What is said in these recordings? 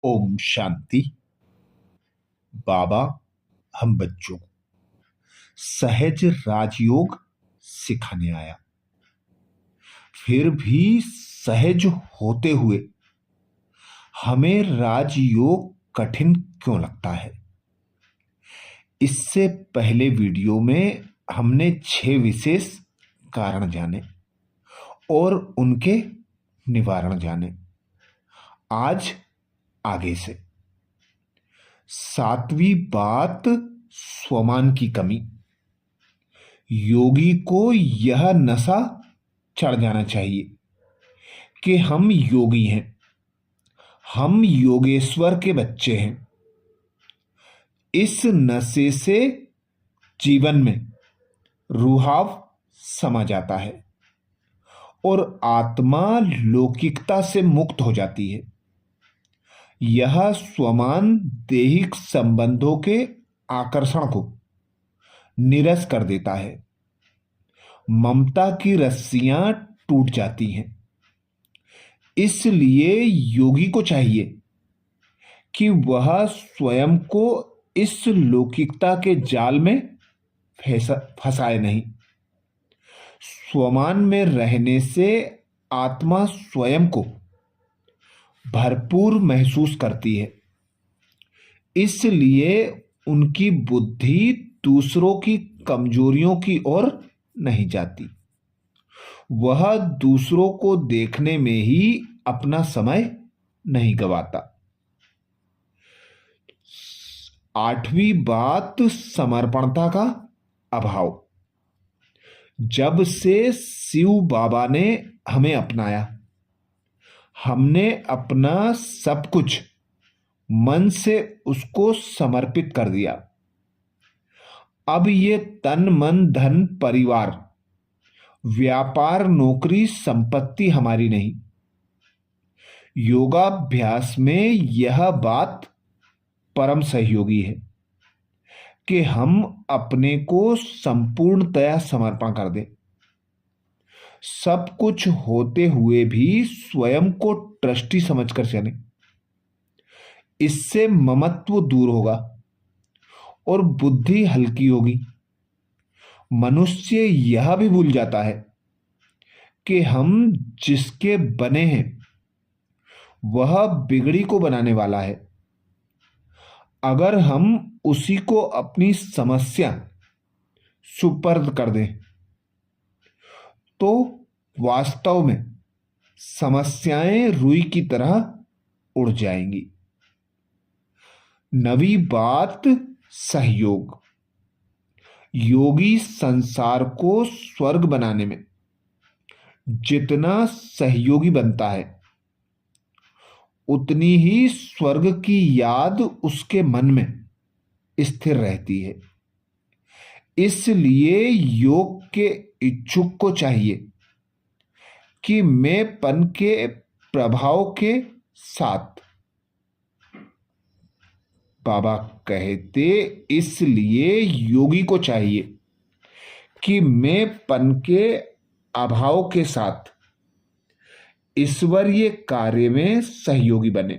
ओम शांति। बाबा हम बच्चों को सहज राजयोग सिखाने आया। फिर भी सहज होते हुए हमें राजयोग कठिन क्यों लगता है? इससे पहले वीडियो में हमने 6 विशेष कारण जाने और उनके निवारण जाने। आज आगे से 7वीं बात, स्वमान की कमी। योगी को यह नशा चढ़ जाना चाहिए कि हम योगी हैं, हम योगेश्वर के बच्चे हैं। इस नशे से जीवन में रुहाव समा जाता है और आत्मा लौकिकता से मुक्त हो जाती है। यह स्वमान दैहिक संबंधों के आकर्षण को निरस कर देता है। ममता की रस्सियां टूट जाती हैं। इसलिए योगी को चाहिए कि वह स्वयं को इस लौकिकता के जाल में फंसाए नहीं। स्वमान में रहने से आत्मा स्वयं को भरपूर महसूस करती है। इसलिए उनकी बुद्धि दूसरों की कमजोरियों की ओर नहीं जाती। वह दूसरों को देखने में ही अपना समय नहीं गवाता। 8वीं बात, समर्पणता का अभाव। जब से शिव बाबा ने हमें अपनाया, हमने अपना सब कुछ मन से उसको समर्पित कर दिया। अब ये तन मन धन परिवार व्यापार नौकरी संपत्ति हमारी नहीं। योगाभ्यास में यह बात परम सहयोगी है कि हम अपने को संपूर्णतया समर्पण कर दें। सब कुछ होते हुए भी स्वयं को ट्रस्टी समझकर चलें। इससे ममत्व दूर होगा और बुद्धि हल्की होगी। मनुष्य यह भी भूल जाता है कि हम जिसके बने हैं वह बिगड़ी को बनाने वाला है। अगर हम उसी को अपनी समस्या सुपर्द कर दें तो वास्तव में समस्याएं रुई की तरह उड़ जाएंगी। 9वीं बात, सहयोग। योगी संसार को स्वर्ग बनाने में जितना सहयोगी बनता है उतनी ही स्वर्ग की याद उसके मन में स्थिर रहती है। इसलिए योग के इच्छुक को चाहिए कि मैं पन के प्रभाव के साथ, बाबा कहते, इसलिए योगी को चाहिए कि मैं पन के अभाव के साथ ईश्वरीय कार्य में सहयोगी बने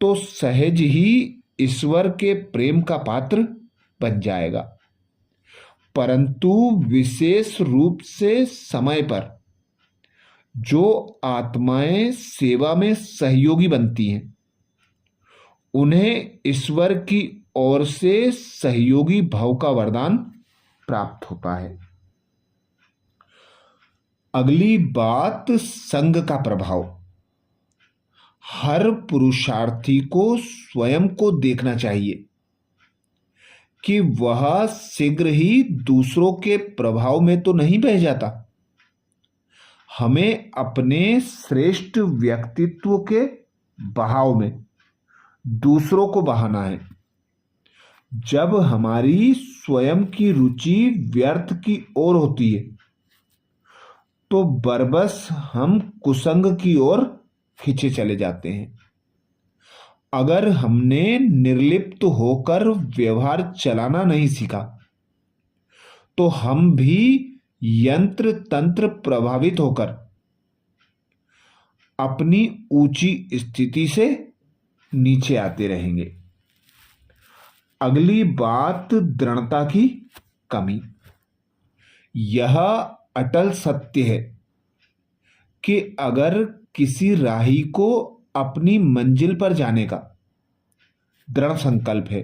तो सहज ही ईश्वर के प्रेम का पात्र बन जाएगा। परंतु विशेष रूप से समय पर जो आत्माएं सेवा में सहयोगी बनती हैं उन्हें ईश्वर की ओर से सहयोगी भाव का वरदान प्राप्त होता है। अगली बात, संग का प्रभाव। हर पुरुषार्थी को स्वयं को देखना चाहिए कि वह शीघ्र ही दूसरों के प्रभाव में तो नहीं बह जाता। हमें अपने श्रेष्ठ व्यक्तित्व के बहाव में दूसरों को बहाना है। जब हमारी स्वयं की रुचि व्यर्थ की ओर होती है तो बरबस हम कुसंग की ओर खींचे चले जाते हैं। अगर हमने निर्लिप्त होकर व्यवहार चलाना नहीं सीखा तो हम भी यंत्र तंत्र प्रभावित होकर अपनी ऊंची स्थिति से नीचे आते रहेंगे। अगली बात, दृढ़ता की कमी। यह अटल सत्य है कि अगर किसी राही को अपनी मंजिल पर जाने का दृढ़ संकल्प है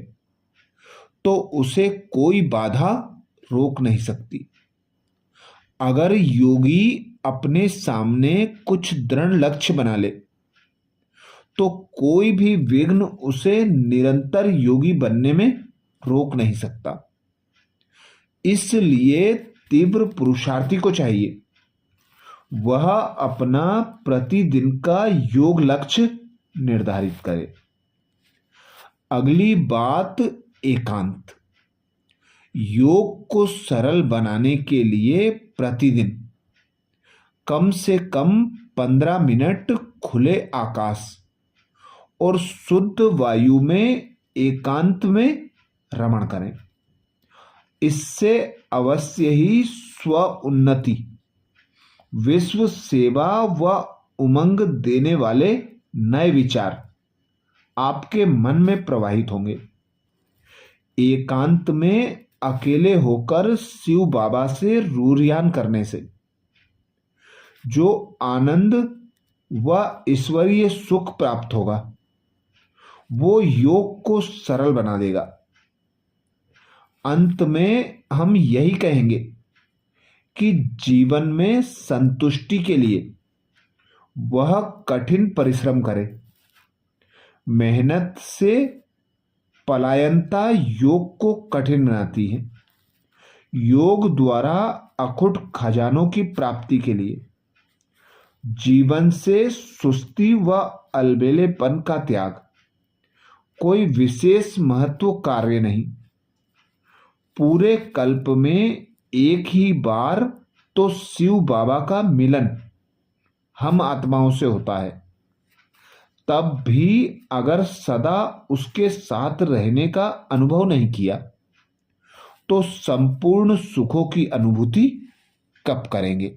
तो उसे कोई बाधा रोक नहीं सकती। अगर योगी अपने सामने कुछ दृढ़ लक्ष्य बना ले तो कोई भी विघ्न उसे निरंतर योगी बनने में रोक नहीं सकता। इसलिए तीव्र पुरुषार्थी को चाहिए वह अपना प्रतिदिन का योग लक्ष्य निर्धारित करे। अगली बात, एकांत। योग को सरल बनाने के लिए प्रतिदिन कम से कम 15 मिनट खुले आकाश और शुद्ध वायु में एकांत में रमण करें। इससे अवश्य ही स्व उन्नति, विश्व सेवा व उमंग देने वाले नए विचार आपके मन में प्रवाहित होंगे। एकांत में अकेले होकर शिव बाबा से रूरियान करने से जो आनंद व ईश्वरीय सुख प्राप्त होगा वो योग को सरल बना देगा। अंत में हम यही कहेंगे कि जीवन में संतुष्टि के लिए वह कठिन परिश्रम करे। मेहनत से पलायनता योग को कठिन बनाती है। योग द्वारा अखुट खजानों की प्राप्ति के लिए जीवन से सुस्ती व अलबेलेपन का त्याग कोई विशेष महत्व कार्य नहीं। पूरे कल्प में एक ही बार तो शिव बाबा का मिलन हम आत्माओं से होता है। तब भी अगर सदा उसके साथ रहने का अनुभव नहीं किया तो संपूर्ण सुखों की अनुभूति कब करेंगे।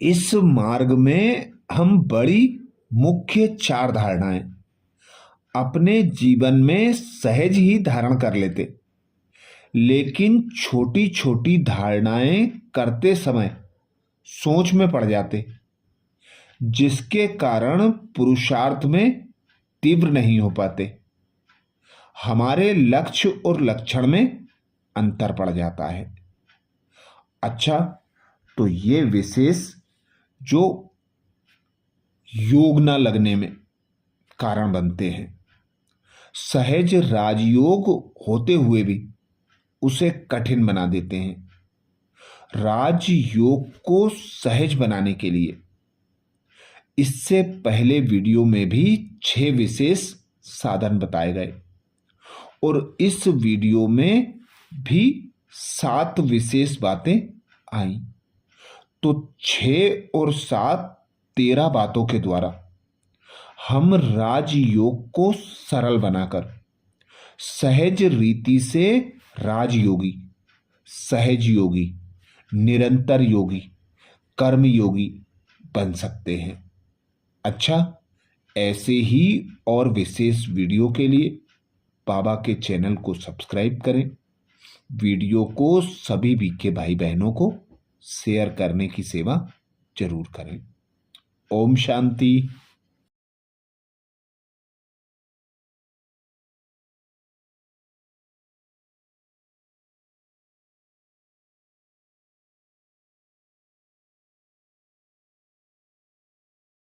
इस मार्ग में हम बड़ी मुख्य 4 धारणाएं अपने जीवन में सहज ही धारण कर लेते, लेकिन छोटी छोटी धारणाएं करते समय सोच में पड़ जाते, जिसके कारण पुरुषार्थ में तीव्र नहीं हो पाते। हमारे लक्ष्य और लक्षण में अंतर पड़ जाता है। अच्छा, तो ये विशेष जो योग न लगने में कारण बनते हैं, सहज राजयोग होते हुए भी उसे कठिन बना देते हैं। राजयोग को सहज बनाने के लिए इससे पहले वीडियो में भी 6 विशेष साधन बताए गए और इस वीडियो में भी 7 विशेष बातें आई। तो 6 और 7 13 बातों के द्वारा हम राजयोग को सरल बनाकर सहज रीति से राजयोगी, सहज योगी, निरंतर योगी, कर्म योगी बन सकते हैं। अच्छा, ऐसे ही और विशेष वीडियो के लिए बाबा के चैनल को सब्सक्राइब करें। वीडियो को सभी बीके भाई बहनों को शेयर करने की सेवा जरूर करें। ओम शांति।